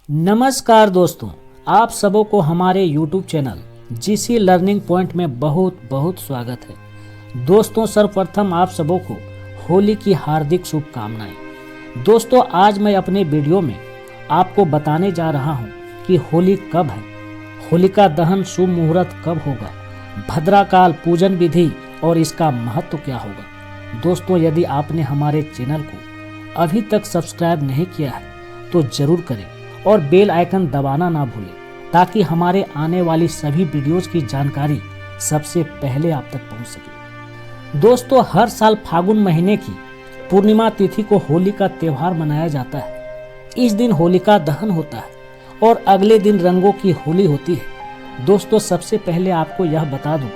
नमस्कार दोस्तों, आप सबों को हमारे YouTube channel GC learning point में बहुत बहुत स्वागत है। दोस्तों, सर्वप्रथम आप सबों को होली की हार्दिक शुभकामनाएं। दोस्तों, आज मैं अपने वीडियो में आपको बताने जा रहा हूं कि होली कब है, होलिका दहन शुभ मुहूर्त कब होगा, भद्राकाल पूजन विधि और इसका महत्व क्या होगा। दोस्तों, यदि आपने हमारे चैनल को अभी तक सब्सक्राइब नहीं किया है तो जरूर करें और बेल आइकन दबाना ना भूलें ताकि हमारे आने वाली सभी वीडियोस की जानकारी सबसे पहले आप तक पहुंच सके। दोस्तों, हर साल फागुन महीने की पूर्णिमा तिथि को होली का त्योहार मनाया जाता है। इस दिन होलिका दहन होता है और अगले दिन रंगों की होली होती है। दोस्तों, सबसे पहले आपको यह बता दूं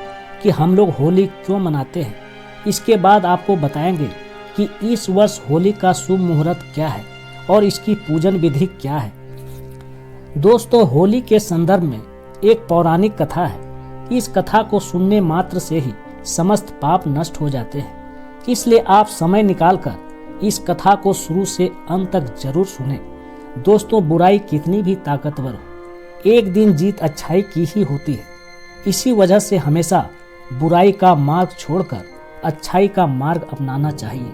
कि हम लोग होली क्यों मनाते हैं। इसके बाद आपको बताएंगे कि इस वर्ष होली का शुभ मुहूर्त क्या है और इसकी पूजन विधि क्या है। दोस्तों, होली के संदर्भ में एक पौराणिक कथा है। इस कथा को सुनने मात्र से ही समस्त पाप नष्ट हो जाते हैं, इसलिए आप समय निकालकर इस कथा को शुरू से अंत तक जरूर सुने। दोस्तों, बुराई कितनी भी ताकतवर हो, एक दिन जीत अच्छाई की ही होती है। इसी वजह से हमेशा बुराई का मार्ग छोड़कर अच्छाई का मार्ग अपनाना चाहिए।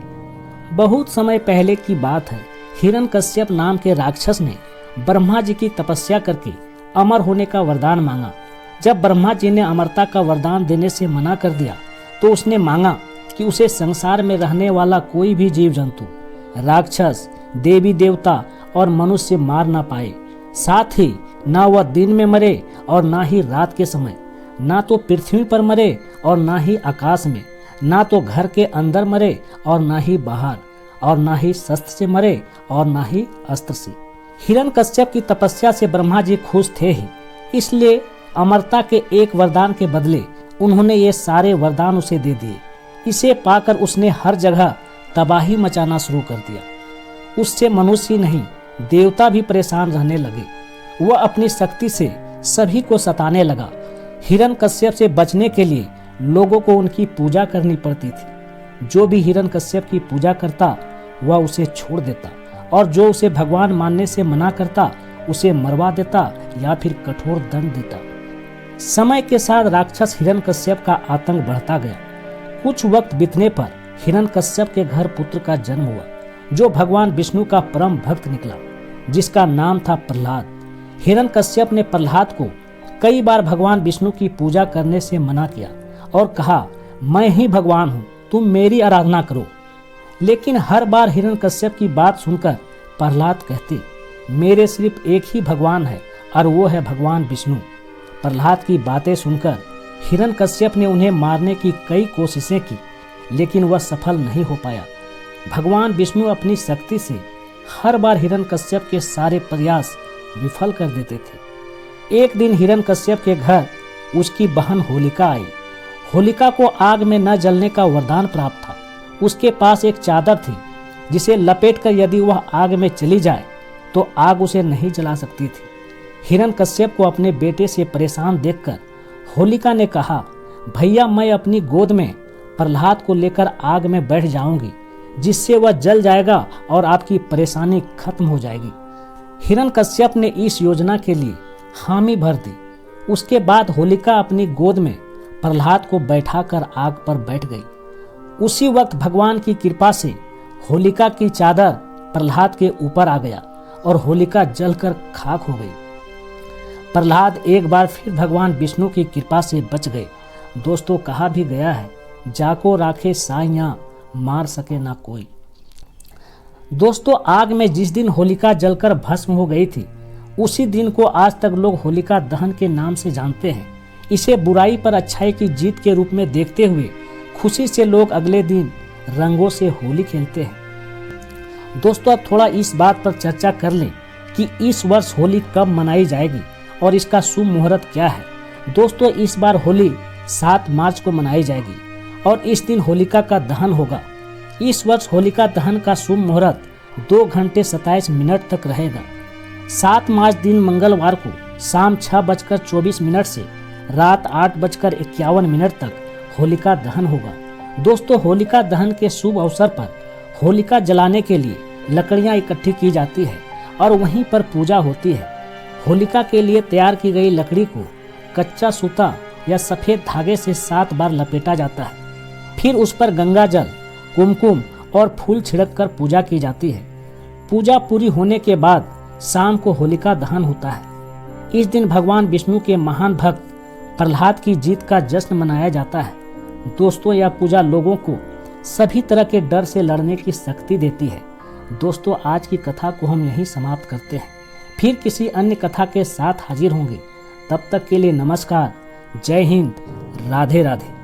बहुत समय पहले की बात है, हिरण्यकश्यप नाम के राक्षस ने ब्रह्मा जी की तपस्या करके अमर होने का वरदान मांगा। जब ब्रह्मा जी ने अमरता का वरदान देने से मना कर दिया तो उसने मांगा कि उसे संसार में रहने वाला कोई भी जीव जंतु, राक्षस, देवी देवता और मनुष्य मार ना पाए। साथ ही ना वह दिन में मरे और ना ही रात के समय, ना तो पृथ्वी पर मरे और ना ही आकाश में, ना तो घर के अंदर मरे और ना ही बाहर, और ना ही शस्त्र से मरे और ना ही अस्त्र से। हिरण्यकश्यप की तपस्या से ब्रह्मा जी खुश थे ही, इसलिए अमरता के एक वरदान के बदले उन्होंने ये सारे वरदान उसे दे दिए। इसे पाकर उसने हर जगह तबाही मचाना शुरू कर दिया। उससे मनुष्य ही नहीं, देवता भी परेशान रहने लगे। वह अपनी शक्ति से सभी को सताने लगा। हिरण्यकश्यप से बचने के लिए लोगों को उनकी पूजा करनी पड़ती थी। जो भी हिरण्यकश्यप की पूजा करता वह उसे छोड़ देता और जो उसे भगवान मानने से मना करता उसे मरवा देता या फिर कठोर दंड देता। समय के साथ राक्षस हिरण्यकश्यप का आतंक बढ़ता गया। कुछ वक्त बीतने पर हिरण्यकश्यप के घर पुत्र का जन्म हुआ, जो भगवान विष्णु का परम भक्त निकला, जिसका नाम था प्रहलाद। हिरण्यकश्यप ने प्रहलाद को कई बार भगवान विष्णु की पूजा करने से मना किया और कहा, मैं ही भगवान हूँ, तुम मेरी आराधना करो। लेकिन हर बार हिरण्यकश्यप की बात सुनकर प्रहलाद कहते, मेरे सिर्फ एक ही भगवान है और वो है भगवान विष्णु। प्रहलाद की बातें सुनकर हिरण्यकश्यप ने उन्हें मारने की कई कोशिशें की, लेकिन वह सफल नहीं हो पाया। भगवान विष्णु अपनी शक्ति से हर बार हिरण्यकश्यप के सारे प्रयास विफल कर देते थे। एक दिन हिरण्यकश्यप के घर उसकी बहन होलिका आई। होलिका को आग में न जलने का वरदान प्राप्त था। उसके पास एक चादर थी जिसे लपेटकर यदि वह आग में चली जाए तो आग उसे नहीं जला सकती थी। हिरण्यकश्यप को अपने बेटे से परेशान देखकर होलिका ने कहा, भैया, मैं अपनी गोद में प्रहलाद को लेकर आग में बैठ जाऊंगी, जिससे वह जल जाएगा और आपकी परेशानी खत्म हो जाएगी। हिरण्यकश्यप ने इस योजना के लिए हामी भर दी। उसके बाद होलिका अपनी गोद में प्रहलाद को बैठाकर आग पर बैठ गई। उसी वक्त भगवान की कृपा से होलिका की चादर प्रहलाद के ऊपर आ गया और होलिका जलकर खाक हो गई। प्रहलाद एक बार फिर भगवान विष्णु की कृपा से बच गए। दोस्तों, कहा भी गया है, जाको राखे साइयां, मार सके ना कोई। दोस्तों, आग में जिस दिन होलिका जलकर भस्म हो गई थी, उसी दिन को आज तक लोग होलिका दहन के नाम से जानते हैं। इसे बुराई पर अच्छाई की जीत के रूप में देखते हुए खुशी से लोग अगले दिन रंगों से होली खेलते हैं। दोस्तों, अब थोड़ा इस बात पर चर्चा कर लें कि इस वर्ष होली कब मनाई जाएगी और इसका शुभ मुहूर्त क्या है। दोस्तों, इस बार होली 7 मार्च को मनाई जाएगी और इस दिन होलिका का दहन होगा। इस वर्ष होलिका दहन का शुभ मुहूर्त 2 घंटे 27 मिनट तक रहेगा। 7 मार्च दिन मंगलवार को शाम 6:24 से रात 8:51 तक होलिका दहन होगा। दोस्तों, होलिका दहन के शुभ अवसर पर होलिका जलाने के लिए लकड़ियां इकट्ठी की जाती है और वहीं पर पूजा होती है। होलिका के लिए तैयार की गई लकड़ी को कच्चा सूता या सफ़ेद धागे से 7 बार लपेटा जाता है। फिर उस पर गंगा जल, कुमकुम और फूल छिड़क कर पूजा की जाती है। पूजा पूरी होने के बाद शाम को होलिका दहन होता है। इस दिन भगवान विष्णु के महान भक्त प्रहलाद की जीत का जश्न मनाया जाता है। दोस्तों, यह पूजा लोगों को सभी तरह के डर से लड़ने की शक्ति देती है। दोस्तों, आज की कथा को हम यहीं समाप्त करते हैं। फिर किसी अन्य कथा के साथ हाजिर होंगे। तब तक के लिए नमस्कार, जय हिंद, राधे राधे।